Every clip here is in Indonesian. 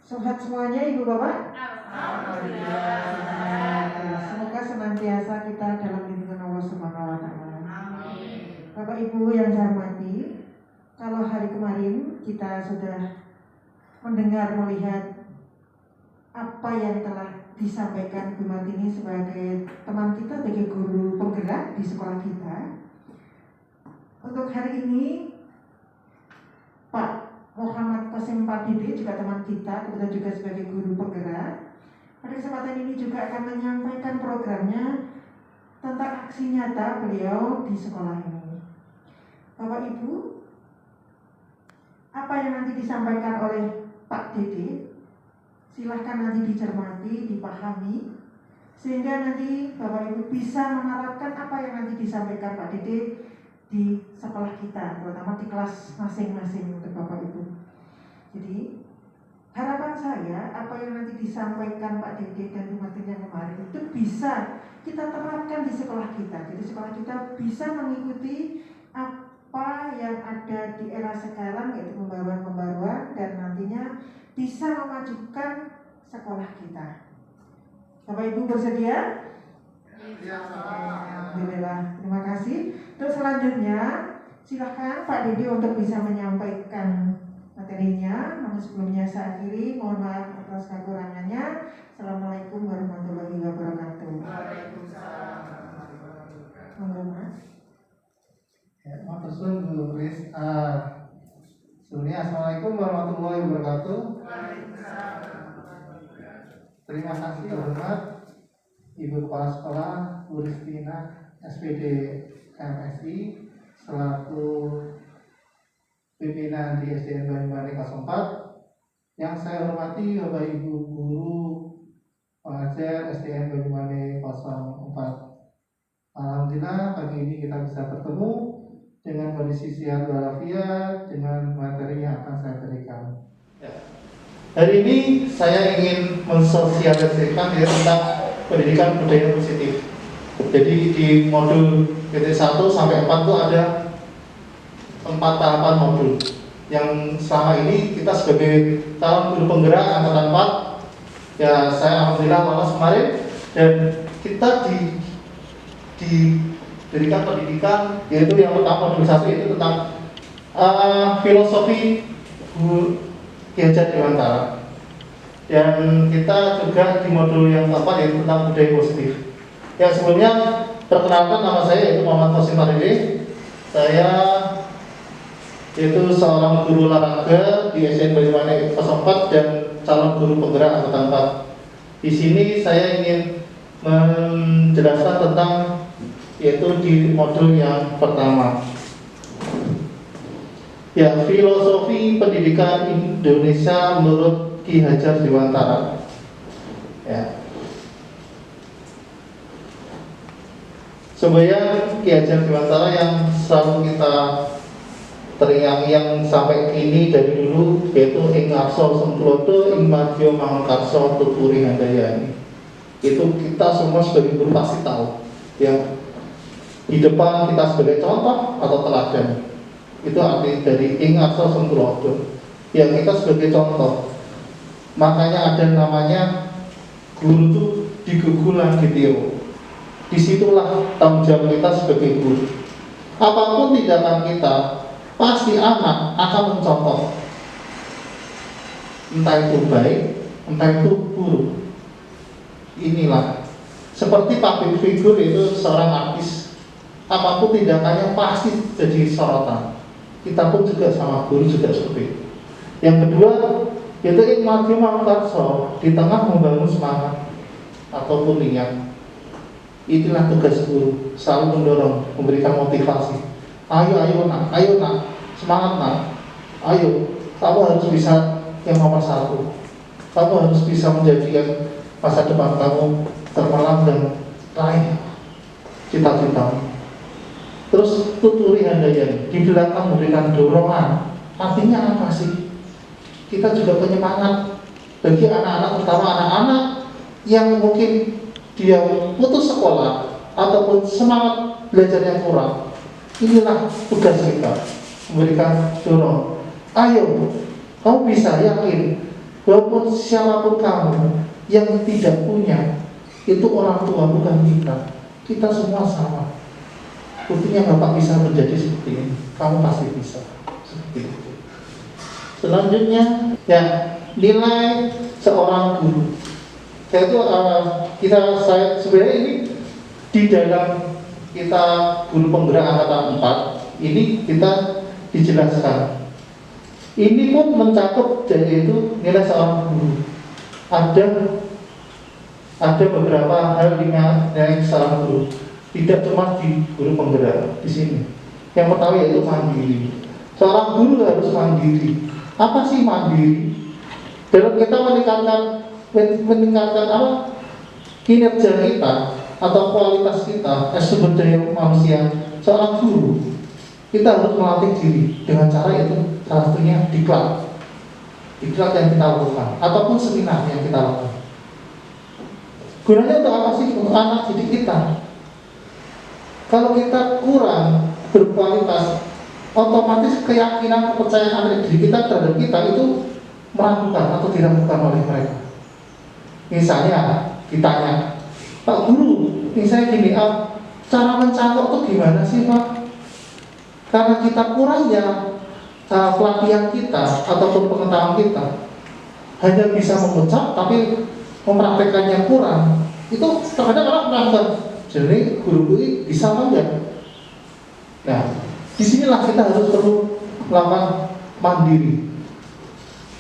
Sehat semuanya Ibu Bapak? Alhamdulillah. Semoga senantiasa kita dalam lindungan Allah Subhanahu wa Ta'ala. Bapak Ibu yang saya hormati, kalau hari kemarin kita sudah mendengar melihat apa yang telah disampaikan Bu Martini sebagai teman kita, sebagai guru penggerak di sekolah kita. Untuk hari ini Pak Muhammad Qasim Pardede juga teman kita, kemudian juga sebagai guru penggerak. Pada kesempatan ini juga akan menyampaikan programnya tentang aksi nyata beliau di sekolah ini. Bapak Ibu, apa yang nanti disampaikan oleh Pak Dede, silahkan nanti dicermati, dipahami, sehingga nanti Bapak Ibu bisa menerapkan apa yang nanti disampaikan Pak Dede di sekolah kita, terutama di kelas masing-masing untuk Bapak Ibu. Jadi harapan saya apa yang nanti disampaikan Pak Dede dan Bu Martini yang kemarin itu bisa kita terapkan di sekolah kita. Jadi sekolah kita bisa mengikuti apa yang ada di era sekarang, yaitu pembaruan-pembaruan, dan nantinya bisa memajukan sekolah kita. Bapak Ibu bersedia? Alhamdulillah, terima kasih. Terus selanjutnya silakan Pak Dede untuk bisa menyampaikan materinya. Namun sebelumnya saya akhiri, mohon maaf atas kekurangannya. Assalamualaikum warahmatullahi wabarakatuh. Waalaikumsalam. Monggo Mas. Ya, matur suwun Bu Kris. Sebelumnya Assalamualaikum warahmatullahi wabarakatuh. Terima kasih hormat Ibu Kepala Sekolah Bu Ristina SPD MSI selaku pimpinan di SDN Banyumanik 04. Yang saya hormati Bapak Ibu guru pengajar SDN Banyumanik 04. Alhamdulillah pagi ini kita bisa bertemu dengan kondisi sehat walafiat dengan materi yang akan saya berikan. Ya. Hari ini saya ingin mensosialisasikan tentang pendidikan budaya positif. Jadi di modul PT1 sampai 4 itu ada 4 tahapan modul yang selama ini kita sebagai calon guru penggerak angkatan 4, ya saya alhamdulillah lolos kemarin, dan kita diberikan pendidikan, yaitu yang pertama modul 1 itu tentang filosofi Ki Hajar Dewantara. Dan kita juga di modul yang keempat yaitu tentang budaya positif. Ya sebelumnya perkenalkan, nama saya yaitu Muhammad Qasim Pardede. Saya yaitu seorang guru olahraga di SDN Banyumanik 04 dan calon guru penggerak angkatan 4. Di sini saya ingin menjelaskan tentang yaitu di modul yang pertama. Ya, filosofi pendidikan Indonesia menurut Ki Hajar Dewantara. Ya. Sebenarnya Ki Hajar Dewantara yang selalu kita teringat yang sampai kini dari dulu, yaitu ing arsa semploto ing madya mangunkarsa tuturi handayani. Itu kita semua sebagai guru pasti tahu. Ya. Di depan kita sebagai contoh atau teladan. Itu arti dari ing arsa semploto. Ya, kita sebagai contoh. Makanya ada namanya guru itu digugulan gitu. Disitulah tanggung jawab kita sebagai guru. Apapun tindakan kita, pasti anak akan mencontoh. Entah itu baik, entah itu buruk. Inilah seperti public figure itu seorang artis. Apapun tindakannya pasti jadi sorotan. Kita pun juga sama guru juga seperti itu. Yang kedua, yaitu ikmati mangunkarsa, di tengah membangun semangat ataupun niat. Itulah tugas guru, selalu mendorong, memberikan motivasi. Ayo nak, semangat nak. Ayo, kamu harus bisa yang nomor 1. Kamu harus bisa menjadikan masa depan kamu termalam dan raih cita-citamu. Terus tuturi handayani, di belakang memberikan dorongan. Artinya apa sih? Kita juga penyemangat bagi anak-anak, terutama anak-anak yang mungkin dia putus sekolah ataupun semangat belajar yang kurang. Inilah tugas kita, memberikan dorong. Ayo, kamu bisa, yakin. Walaupun siapapun kamu yang tidak punya, itu orang tua bukan kita. Kita semua sama. Buktinya Bapak bisa menjadi seperti ini, kamu pasti bisa seperti itu. Selanjutnya, ya, nilai seorang guru. Saya sebenarnya ini di dalam kita guru penggerak angkatan 4 ini kita dijelaskan. Ini pun mencakup yaitu nilai seorang guru. Ada beberapa hal nilai seorang guru. Tidak cuma di guru penggerak di sini. Yang pertama yaitu mandiri. Seorang guru harus mandiri. Apa sih mandiri? Dalam kita meningkatkan apa? Kinerja kita atau kualitas kita sumber daya manusia, seorang guru kita harus melatih diri dengan cara itu, salah satunya diklat yang kita lakukan ataupun seminar yang kita lakukan. Gunanya untuk apa sih? Untuk anak didik kita. Kalau kita kurang berkualitas, otomatis keyakinan kepercayaan anak didik kita terhadap kita itu meragukan atau diragukan oleh mereka. Misalnya ditanya, Pak Guru, misalnya gini, cara mencangkok itu gimana sih Pak? Karena kita kurangnya pelatihan kita ataupun pengetahuan kita hanya bisa mengucap tapi mempraktekannya kurang, itu terkadang orang meragukan. Jadi guru ini bisa apa enggak? Nah, disinilah kita harus perlu melakukan mandiri,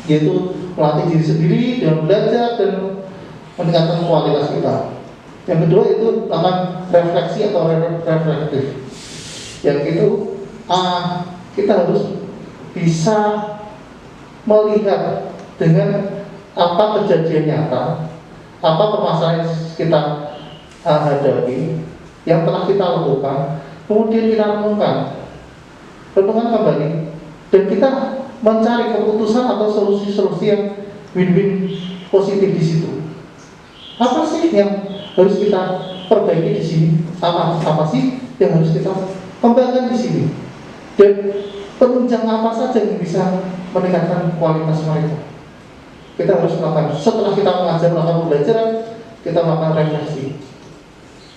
yaitu melatih diri sendiri dan belajar dan meningkatkan kualitas kita. Yang kedua itu melakukan refleksi atau reflektif. Yang itu kita harus bisa melihat dengan apa kejadian nyata, apa permasalahan kita hadapi yang telah kita lakukan, kemudian kita renungkan kembali, dan kita mencari keputusan atau solusi-solusi yang win-win positif di situ. Apa sih yang harus kita perbaiki di sini? Apa sih yang harus kita kembangkan di sini? Dan penunjang apa saja yang bisa meningkatkan kualitas mereka? Kita harus melakukan. Setelah kita melakukan pembelajaran, kita melakukan refleksi,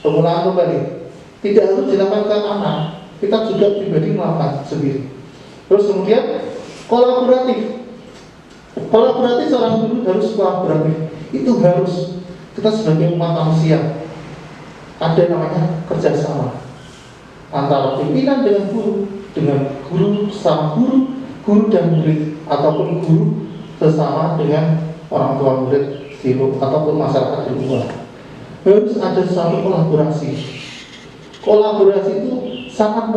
pengulangan kembali. Tidak harus dilakukan ke anak, kita juga pribadi melakukan sendiri. Terus kemudian kolaboratif seorang guru harus kolaboratif. Itu harus, kita sebagai umat manusia ada namanya kerjasama antara pimpinan dengan guru sama guru dan murid, ataupun guru sesama dengan orang tua murid ataupun masyarakat di luar. Harus ada suatu kolaborasi. Kolaborasi itu sangat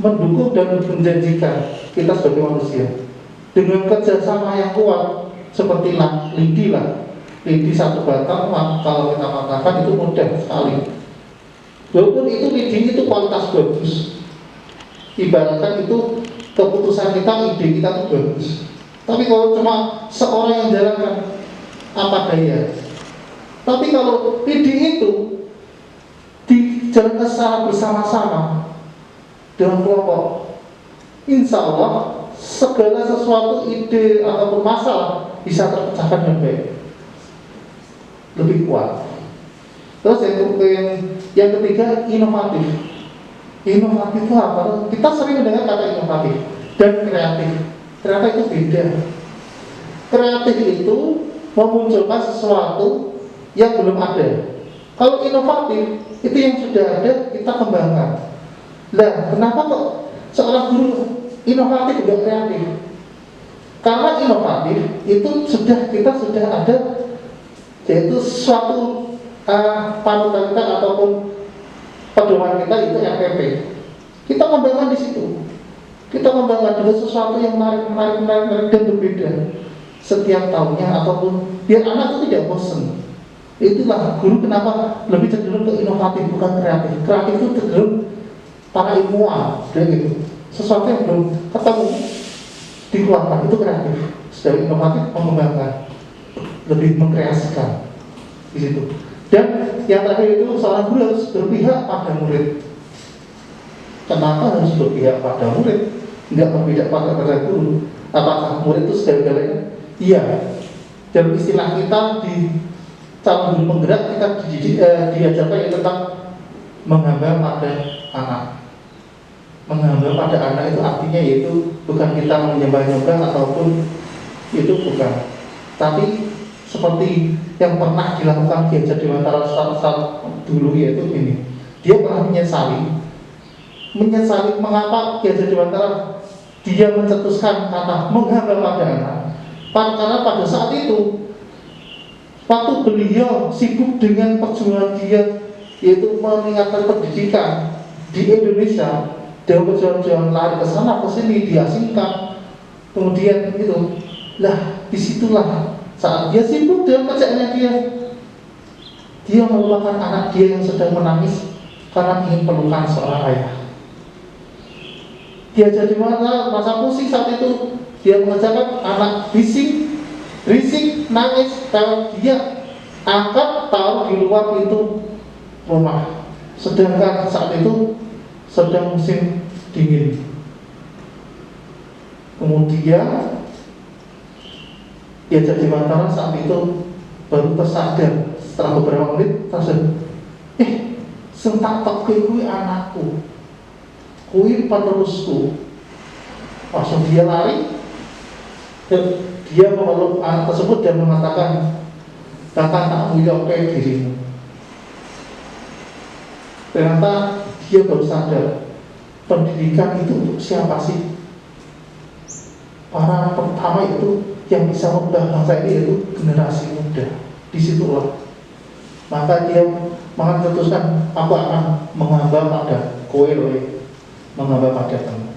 mendukung dan menjanjikan kita sebagai manusia. Dengan kerjasama yang kuat seperti lidi satu batang, kalau kita katakan itu mudah sekali. Walaupun itu lidi itu kualitas bagus, ibaratkan itu keputusan kita, ide kita itu bagus. Tapi kalau cuma seorang yang jalankan, apa daya? Tapi kalau ide itu dijalankan secara bersama-sama dengan kelompok, insya Allah segala sesuatu ide ataupun masalah bisa terpecahkan dengan baik, lebih kuat. Terus yang ketiga, inovatif. Inovatif itu apa? Kita sering mendengar kata inovatif dan kreatif. Ternyata itu beda. Kreatif itu memunculkan sesuatu yang belum ada. Kalau inovatif itu yang sudah ada kita kembangkan. Nah, kenapa kok seorang guru inovatif juga kreatif? Karena inovatif itu kita sudah ada, yaitu suatu panutan kita ataupun pedoman kita, itu RPP. Kita kembangkan di situ. Kita kembangkan dengan sesuatu yang menarik dan berbeda setiap tahunnya, ataupun biar anak itu tidak bosan. Itulah guru kenapa lebih cenderung ke inovatif bukan kreatif. Kreatif itu cenderung para ilmuwan, dan gitu. Sesuatu yang belum ketemu dikeluarkan, itu kreatif. Sedang inovatif mengembangkan, lebih mengkreasikan di situ. Dan yang terakhir itu seorang guru harus berpihak pada murid. Kenapa harus berpihak pada murid? Tidak berpihak pada guru. Apakah murid itu segala-galanya? Iya. dalam istilah kita di calon guru penggerak kita diajarkan yang tentang menghamba pada anak. Menghamba pada anak itu artinya yaitu bukan kita menyembah-nyembah ataupun itu bukan, tapi seperti yang pernah dilakukan Ki Hajar Dewantara saat dulu, yaitu ini, dia pernah menyesali mengapa Ki Hajar Dewantara dia mencetuskan kata menghamba pada anak. Karena pada saat itu waktu beliau sibuk dengan perjuangan dia, yaitu meningkatkan pendidikan di Indonesia, dia berjuang lari ke sana ke sini, diasingkan, kemudian itu lah, disitulah saat dia sibuk dengan kerjaannya dia melupakan anak dia yang sedang menangis karena ingin pelukan seorang ayah. Dia jadi masa pusing saat itu, dia mengerjakan anak berisik, nangis, kalau dia angkat taruh di luar pintu rumah, sedangkan saat itu sedang musim dingin. Kemudian Ki Hajar Dewantara saat itu baru tersadar setelah beberapa menit, tersadar, sentak teke kuwi anakku, kuwi penerusku. Langsung dia lari dan dia memeluk anak tersebut dan mengatakan, kakak tak muyoke dirimu. Ternyata dia baru sadar, pendidikan itu untuk siapa sih? Para pertama itu yang bisa merubah bangsa ini yaitu generasi muda. Disitulah maka dia mencetuskan, aku akan menghamba pada kowe, menghamba pada kamu.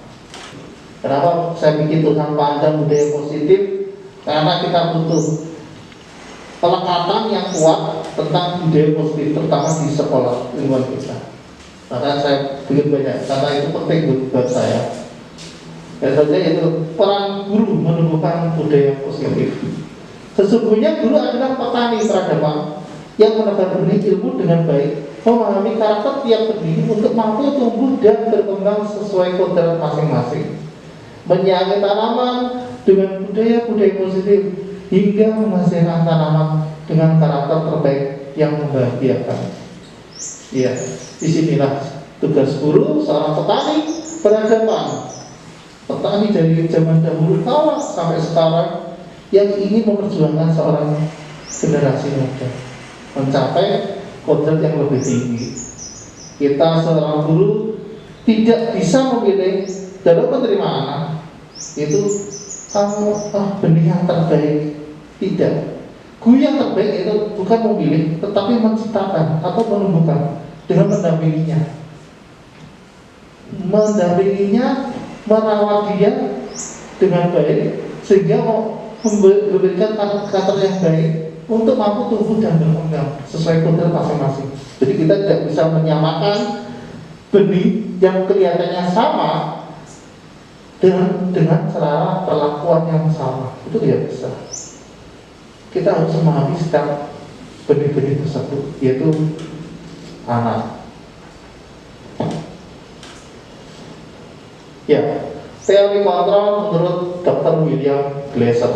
Kenapa saya bikin tulisan panjang budaya positif? Karena kita butuh pelekatan yang kuat tentang budaya positif, terutama di sekolah lingkungan kita. Maka saya bikin banyak, karena itu penting buat saya. Dan saja itu peran guru menumbuhkan budaya positif. Sesungguhnya guru adalah petani peradaban yang menebar benih ilmu dengan baik, memahami karakter tiap benih untuk mampu tumbuh dan berkembang sesuai kodrat masing-masing, menyayangi tanaman dengan budaya-budaya positif hingga menghasilkan tanaman dengan karakter terbaik yang membahagiakan. Iya, disinilah tugas guru seorang petani peradaban. Petani dari zaman dahulu kala sampai sekarang yang ingin memperjuangkan seorang generasi muda mencapai kodrat yang lebih tinggi. Kita seorang guru tidak bisa memilih dalam menerima anak itu kamu benih yang terbaik. Tidak. Guru yang terbaik itu bukan memilih, tetapi menciptakan atau menumbuhkan dengan mendampinginya, merawat dia dengan baik sehingga memberikan karakter yang baik untuk mampu tumbuh dan berkembang sesuai kodrat masing-masing. Jadi kita tidak bisa menyamakan benih yang kelihatannya sama dengan cara perlakuan yang sama. Itu tidak bisa. Kita harus memahami setiap benih-benih tersebut, yaitu anak. Ya, teori kontrol menurut Dr. William Glasser.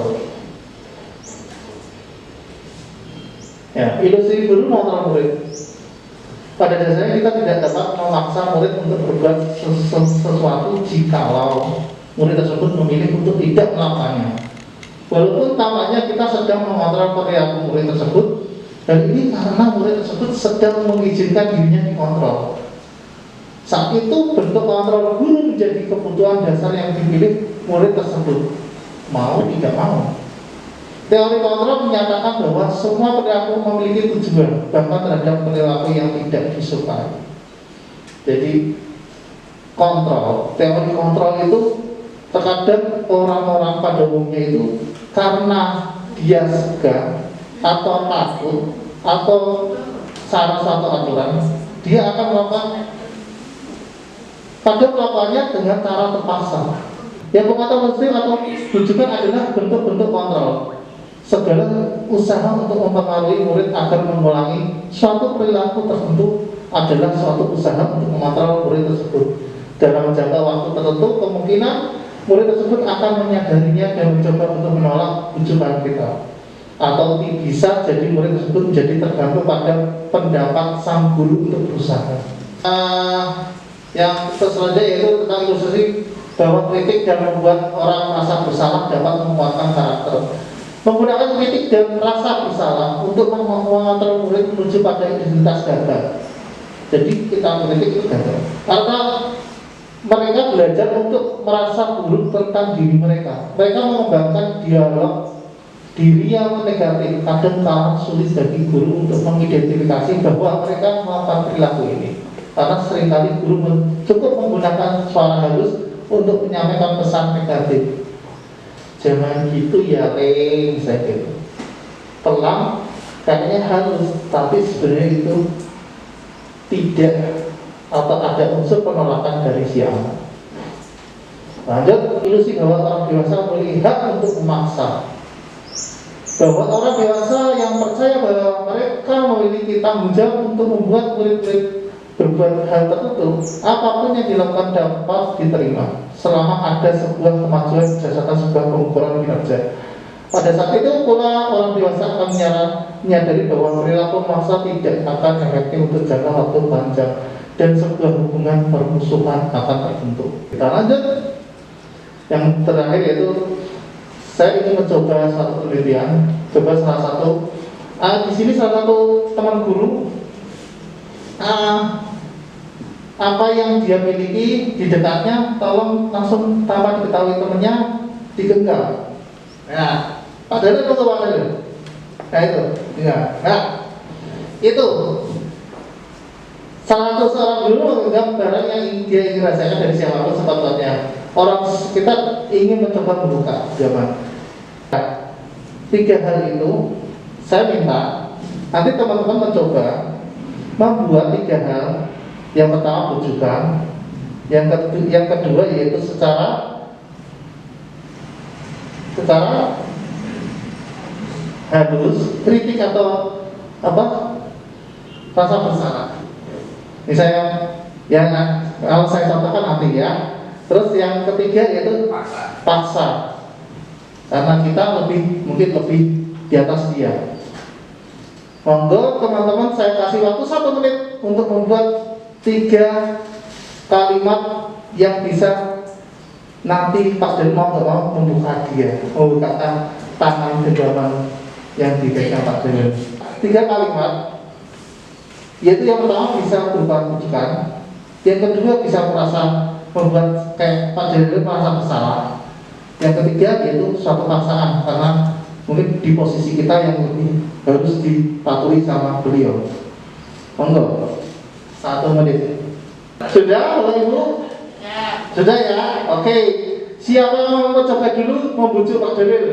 Ya, ilusi guru mengontrol murid. Pada dasarnya kita tidak dapat memaksa murid untuk berbuat sesuatu jikalau murid tersebut memilih untuk tidak melakukannya. Walaupun tampaknya kita sedang mengontrol perilaku murid tersebut, dan ini karena murid tersebut sedang mengizinkan dirinya dikontrol. Saat itu bentuk kontrol guru menjadi kebutuhan dasar yang dipilih murid tersebut, mau tidak mau. Teori kontrol menyatakan bahwa semua perilaku memiliki tujuan, bahkan terhadap perilaku yang tidak disukai. Jadi teori kontrol itu terkadang orang-orang pada umumnya itu karena dia segan atau takut atau salah satu aturan, dia akan melakukan melakukannya dengan cara terpaksa. Yang pengetahuan positif atau rujukan adalah bentuk-bentuk kontrol. Segala usaha untuk mempengaruhi murid agar mengulangi suatu perilaku tertentu adalah suatu usaha untuk mengontrol murid tersebut. Dalam jangka waktu tertentu, kemungkinan murid tersebut akan menyadarinya dan mencoba untuk menolak rujukan kita. atau bisa jadi murid tersebut menjadi tergantung pada pendapat sang guru untuk berusaha. Yang selanjutnya yaitu tentang ilustrasi bahwa kritik dan membuat orang merasa bersalah dapat menguatkan karakter. Menggunakan kritik dan rasa bersalah untuk mengantar murid menuju pada identitas gagal. Jadi kita kritik itu gagal karena mereka belajar untuk merasa buruk tentang diri mereka. Mereka mengembangkan dialog diri yang negatif. Kadang-kadang sulit bagi guru untuk mengidentifikasi bahwa mereka melakukan perilaku ini, karena seringkali guru cukup menggunakan suara halus untuk menyampaikan pesan negatif. Jangan gitu ya, saya gitu. Pelan, kayaknya halus, tapi sebenarnya itu tidak atau ada unsur penolakan dari si anak. Lanjut, ilusi bahwa orang dewasa melihat untuk memaksa. Bahwa orang dewasa yang percaya bahwa mereka memiliki tanggung jawab untuk membuat murid-murid berbuat hal tertentu, apapun yang dilakukan dapat diterima selama ada sebuah kemajuan berdasarkan sebuah pengukuran kinerja. Pada saat itu pula orang dewasa akan menyadari bahwa perilaku memaksa tidak akan efektif untuk jangka waktu panjang dan sebuah hubungan permusuhan akan terbentuk. Kita lanjut. Yang terakhir yaitu saya ingin mencoba satu penelitian. Coba salah satu di sini salah satu teman guru apa yang dia miliki di dekatnya, tolong langsung tanpa diketahui temannya digenggam. Nah, padahal itu padahal. Nah itu, ya. Nah, itu salah satu seorang guru menganggap barang yang dia ingin rasakan dari siapapun sepatutnya. Orang sekitar ingin mencoba membuka zaman. Nah, 3 hal itu saya minta nanti teman-teman mencoba membuat 3 hal. Yang pertama bujukan, yang kedua yaitu secara halus, kritik atau apa, rasa bersalah. Ini saya yang kalau saya contohkan nanti ya. Terus yang ketiga yaitu paksa, karena kita mungkin lebih di atas dia. Monggo teman-teman, saya kasih waktu 1 menit untuk membuat 3 kalimat yang bisa nanti Pak Dari mau membuka dia, membukakan tangan genggaman yang dipegang Pak Dari. 3 kalimat, yaitu yang pertama bisa berupa rujukan, yang kedua bisa membuat kayak Pak Dari merasa bersalah, yang ketiga yaitu suatu paksaan karena mungkin di posisi kita yang lebih harus dipatuhi sama beliau. Monggo. 1 menit. Sudah, Bapak Ibu? Ya. Sudah ya? Oke. Siapa yang mau mencoba dulu membujuk Pak Dalil?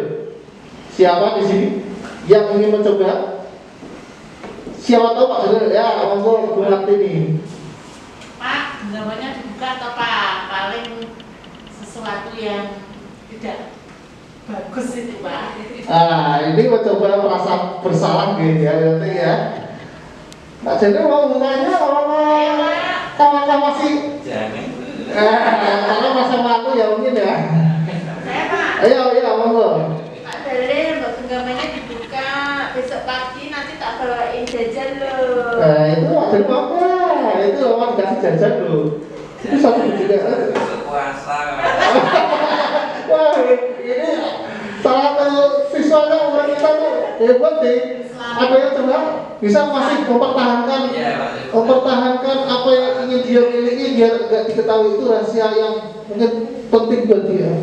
Siapa di sini yang ingin mencoba? Siapa tahu Pak Dalil? Ya, monggo Bu Martini. Pak, namanya dibuka atau Pak? Paling sesuatu yang tidak bagus itu Pak. Ini mencoba merasa bersalah gitu ya, nanti ya. Pak Jendral mau bukanya apa masih? Jangan. Karena masa malu ya mungkin ya. Saya Pak. Ayo, monggo. Pak Dalil, mbak genggamannya dibuka. Besok pagi nanti tak bawain jajan loh. Itu wajar apa? Itu orang dikasih jajan loh. Itu satu juga. Puasa. Wah, ini salah satu siswanya orang kita tuh hebat deh. Apa yang coba bisa masih mempertahankan apa yang ingin dia miliki biar nggak diketahui, itu rahasia yang mungkin penting buat dia.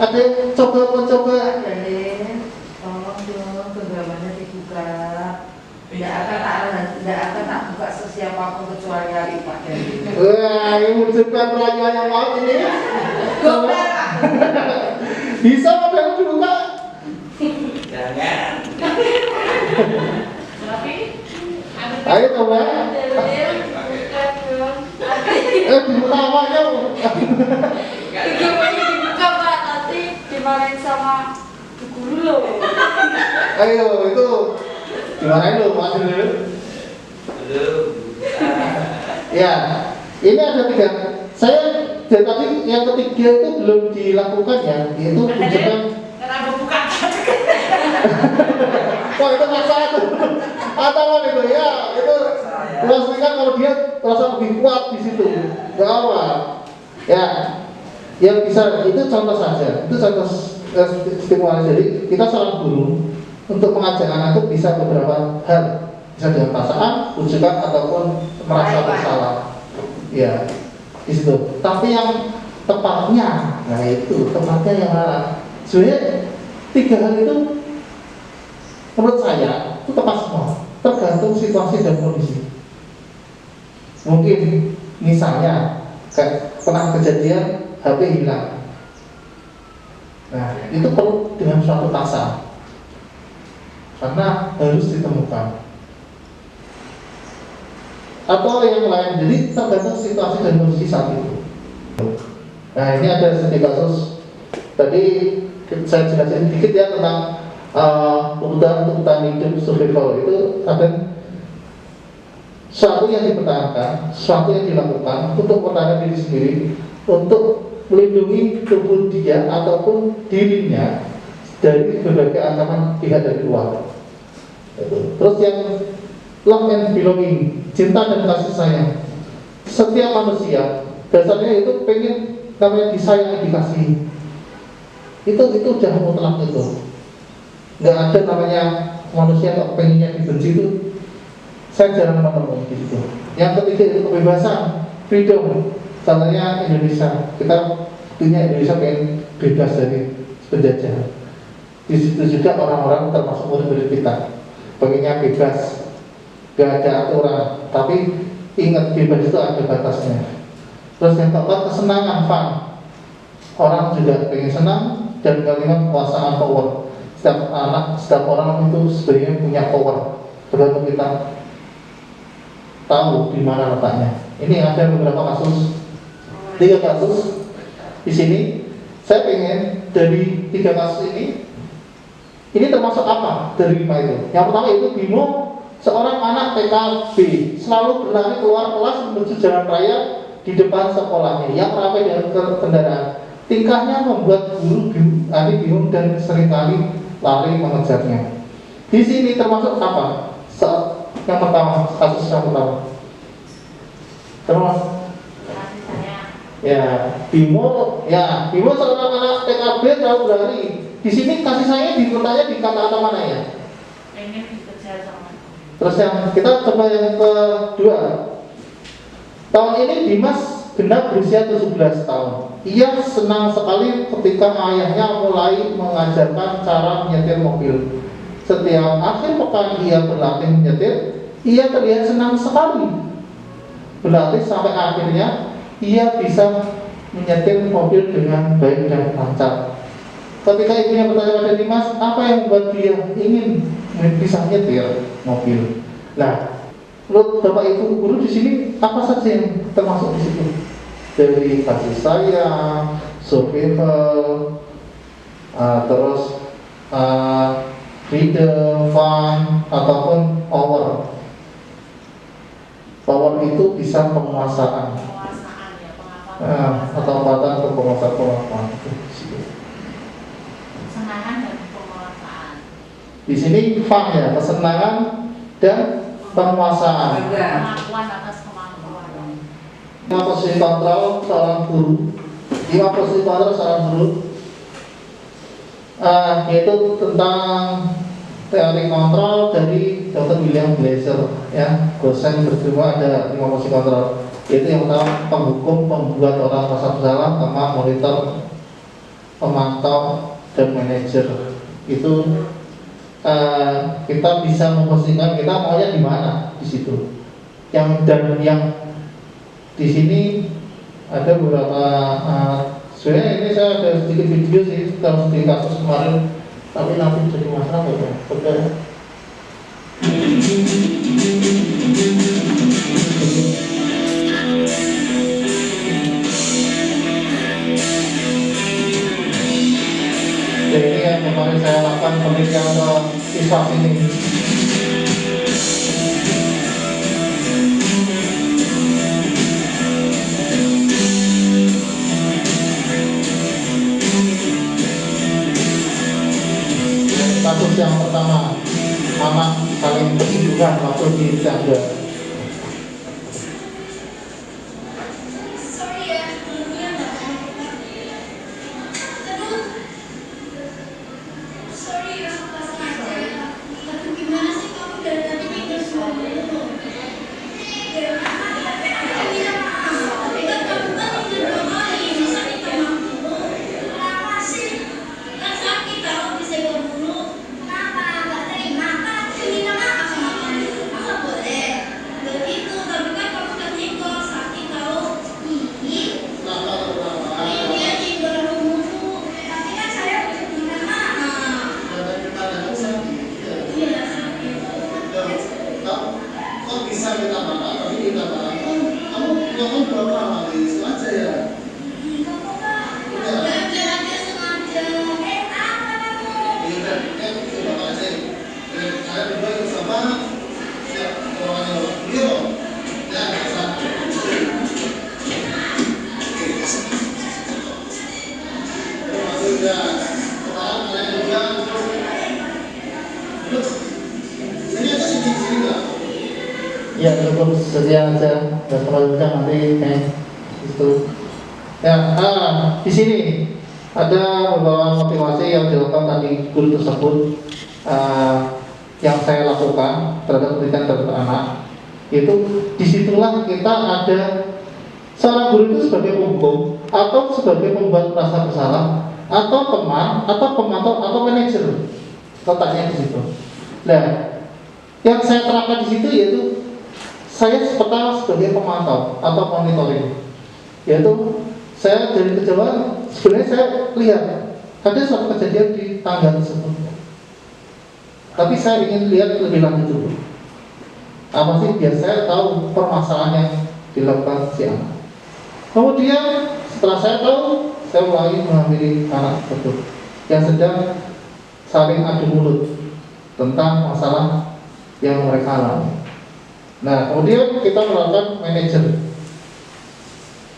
Ada yang mencoba. Dalil, tolong dong genggamannya dibuka. Tidak akan tak buka sesiapapun kecuali hari Pak Dalil. Wah, ini wujudkan rayuan yang maaf ini. Gombal Pak. Bisa apa yang dibuka? Jangan. Tapi Ayo coba. Dalil, buka dong. Dibuka awalnya. Genggamannya dibuka Pak, nanti dimarahin sama guru loh. Ayo, itu gimana lo Mas dulu? Ya, ini ada 3. Saya dari tadi yang ketiga itu belum dilakukan ya, yaitu wujudkan. Kenapa buka? Wah itu masalah tuh. Atau itu ya, itu pastikan kalau dia merasa lebih kuat di situ. Gawat. Ya, yang bisa itu contoh saja. Itu contoh stimulasi. Jadi kita seorang guru untuk mengajar anak itu bisa beberapa hal, bisa dengan perasaan, ujukan ataupun merasa bersalah. Ya, di situ. Tapi yang tepatnya, nah itu tepatnya yang mana? Sebenarnya 3 hal itu menurut saya itu tepat semua, tergantung situasi dan kondisi. Mungkin misalnya kayak pernah kejadian HP hilang, nah itu perlu dengan suatu paksaan karena harus ditemukan. Atau yang lain, jadi tergantung situasi dan kondisi saat itu. Nah ini ada sedikit kasus. Tadi saya jelasin sedikit ya tentang tuntutan hidup survival. Itu ada suatu yang dipertahankan, suatu yang dilakukan untuk pertahanan diri sendiri, untuk melindungi tubuh dia ataupun dirinya dari berbagai ancaman pihak dari luar. Terus yang love and belonging, cinta dan kasih sayang. Setiap manusia dasarnya itu pengen namanya disayangi, dikasihi. Itu udah mutlak itu. Nggak ada namanya manusia yang pengennya dibenci itu. Saya jarang menemukan di situ. Yang ketiga itu kebebasan, freedom. Contohnya Indonesia, kita punya Indonesia pengen bebas dari penjajahan. Di situ juga orang-orang termasuk murid-murid kita pengennya bebas. Gak ada aturan, tapi ingat bebas itu ada batasnya. Terus yang keempat kesenangan, fun. Orang juga pengen senang dan kalimat kekuasaan, power. Setiap orang itu sebenarnya punya power. Tergantung kita tahu di mana letaknya. Ini ada beberapa kasus, 3 kasus di sini. Saya pengen dari 3 kasus ini termasuk apa dari 5 itu? Yang pertama itu Bimo, seorang anak TKB selalu berlari keluar kelas menuju jalan raya di depan sekolahnya yang ramai dengan kendaraan. Tingkahnya membuat guru bingung dan seringkali lari mengejarnya. Di sini termasuk apa? Yang pertama, kasus yang pertama. Termasuk ya, Bimo seorang anak TKB selalu berlari. Di sini kasih saya dipertanya di kata-kata mana ya? Pengen dikejar sama. Terus yang kita coba yang kedua. Tahun ini Dimas genap berusia 17 tahun. Ia senang sekali ketika ayahnya mulai mengajarkan cara menyetir mobil. Setiap akhir pekan ia berlatih menyetir, ia terlihat senang sekali. Berlatih sampai akhirnya ia bisa menyetir mobil dengan baik dan lancar. Ketika ibunya bertanya pada Dimas, apa yang membuat dia ingin bisa nyetir mobil? Nah, menurut Bapak Ibu guru di sini apa saja yang termasuk di situ? Dari kasih sayang, survival, terus freedom, fun, ataupun power. Power itu bisa penguasaan. Penguasaan ya, pengakuan. Atau kekuatan penguasaan. Kesenangan dan penguasaan. Di sini fun ya, kesenangan dan penguasaan. Pengakuan atas kemampuan. 5 posisi kontrol seorang guru. 5 posisi kontrol seorang guru, yaitu tentang teori kontrol dari Dr. William Glasser ya, dosen berterima ada 5 posisi kontrol, yaitu yang pertama penghukum, pembuat orang merasa bersalah, sama monitor, pemantau, dan manajer. Itu kita bisa memposisikan kita maunya di mana di situ. Yang di sini ada beberapa sebenarnya ini saya ada sedikit video sih kalau di kasus kemarin, tapi nanti jadi masalah ya. Oke. Jadi ini yang kemarin saya lakukan penelitian ke siswa ini. Kasus yang pertama anak saling hubungan waktu di tangga. Ya cukup sekian aja, dan selanjutnya nanti itu. Ya, di sini ada beberapa motivasi yang dilakukan tadi guru tersebut, yang saya lakukan terhadap pendidikan terhadap anak. Itu disitulah kita ada seorang guru itu sebagai penghukum atau sebagai pembuat merasa bersalah atau teman atau pemantau atau manajer, letaknya di situ. Nah, yang saya terapkan di situ yaitu saya pertama sebagai pemantau atau monitoring, yaitu saya dari kejauhan sebenarnya saya lihat ada suatu kejadian di tangga tersebut, tapi saya ingin lihat lebih lanjut dulu apa sih biar saya tahu permasalahan yang dilakukan si anak. Kemudian setelah saya tahu, saya mulai menghampiri anak tersebut yang sedang saling adu mulut tentang masalah yang mereka alami. Nah, kemudian kita melakukan manajer,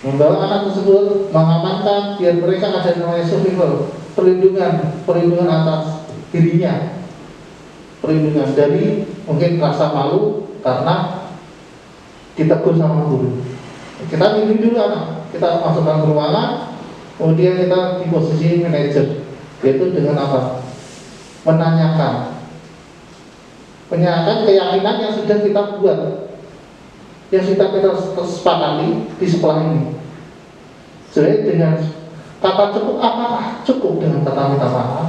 membawa anak tersebut, mengamankan biar mereka ada namanya survival, perlindungan atas dirinya, perlindungan dari mungkin rasa malu karena ditegur sama guru. Kita bimbing dulu anak, kita masukkan ke ruangan, kemudian kita di posisi manajer, yaitu dengan apa? Menanyakan keyakinan yang sudah kita buat, yang sudah kita sepakati di sekolah ini. Jadi dengan kata cukup, apakah cukup dengan kata minta maaf?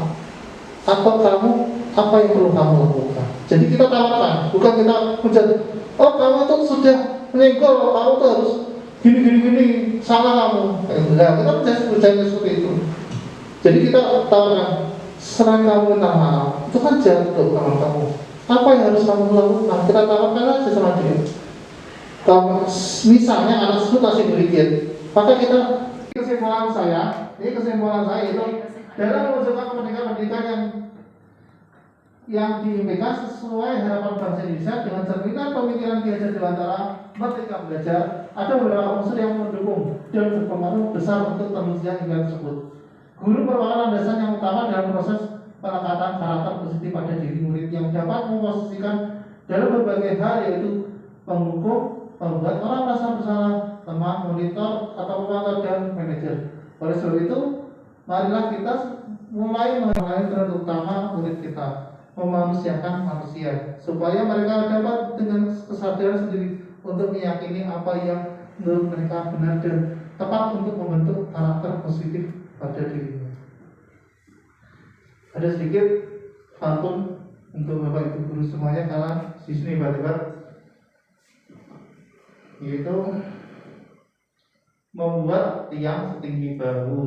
Atau kamu apa yang perlu kamu lakukan? Jadi kita tawarkan, bukan kita menjadi, oh kamu tuh sudah menyenggol, kamu tuh harus gini, salah kamu. Enggak, kita bercanda seperti itu. Jadi kita tawarkan, selain kamu minta maaf, itu kan jatuh tangan kamu. Apa yang harus kamu lakukan? Kita tawarkan aja sama dia. Kalau misalnya anak tersebut masih berpikir, maka kita kesimpulan saya itu dalam mewujudkan pendidikan yang diimpikan sesuai harapan bangsa Indonesia dengan cerminan pemikiran Ki Hajar Dewantara Merdeka Belajar, ada beberapa unsur yang mendukung dan berpengaruh besar untuk terwujudnya impian tersebut. Guru merupakan landasan yang utama dalam proses peningkatan karakter positif pada diri murid yang dapat memposisikan dalam berbagai hal, yaitu penghukum, pembuat orang merasa bersalah, teman, monitor atau pemantau dan manajer. Oleh sebab itu, marilah kita mulai mengenai terutama murid kita, memanusiakan manusia, supaya mereka dapat dengan kesadaran sendiri untuk meyakini apa yang menurut mereka benar dan tepat untuk membentuk karakter positif pada dirinya. Ada sedikit pantun untuk Bapak Ibu guru semuanya karena di sini tiba-tiba, yaitu membuat tiang setinggi bahu,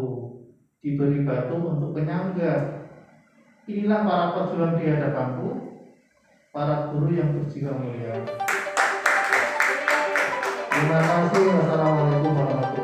diberi batu untuk penyangga. Inilah para pejuang di hadapanku, para guru yang berjiwa mulia. Terima kasih. Wassalamualaikum warahmatullahi wabarakatuh.